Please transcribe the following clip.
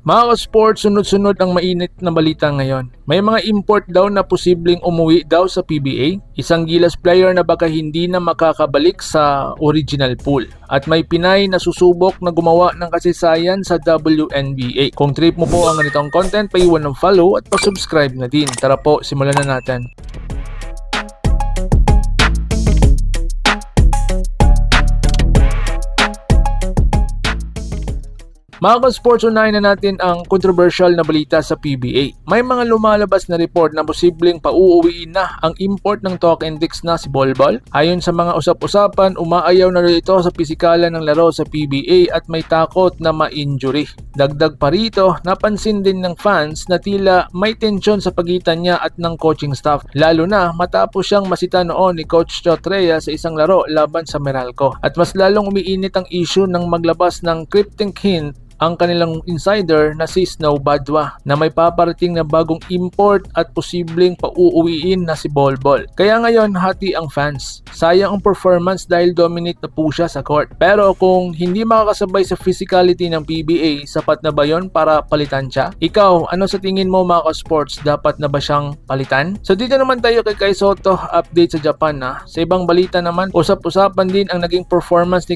Mga ka-sports, sunod-sunod ang mainit na balita ngayon. May mga import daw na posibleng umuwi daw sa PBA, isang Gilas player na baka hindi na makakabalik sa original pool. At may Pinay na susubok na gumawa ng kasaysayan sa WNBA. Kung trip mo po ang ganitong content, paiwan ng follow at pa-subscribe na din. Tara po, simulan na natin. Mga ka-sports, unahin na natin ang controversial na balita sa PBA. May mga lumalabas na report na posibleng pauuwiin na ang import ng Talk Index na si Bolbol. Ayon sa mga usap-usapan, umaayaw na rin ito sa pisikalan ng laro sa PBA at may takot na ma-injury. Dagdag pa rito, napansin din ng fans na tila may tensyon sa pagitan niya at ng coaching staff, lalo na matapos siyang masita noon ni Coach Chotrea sa isang laro laban sa Meralco. At mas lalong umiinit ang issue ng maglabas ng cryptic hint ang kanilang insider na si Snow Badwa na may paparating na bagong import at posibleng pauuwiin na si Bolbol. Kaya ngayon hati ang fans. Sayang ang performance dahil dominate na po siya sa court. Pero kung hindi makakasabay sa physicality ng PBA, sapat na ba yon para palitan siya? Ikaw, ano sa tingin mo mga ka-sports, dapat na ba siyang palitan? So dito naman tayo kay Kai Sotto, update sa Japan na. Sa ibang balita naman, usap-usapan din ang naging performance ni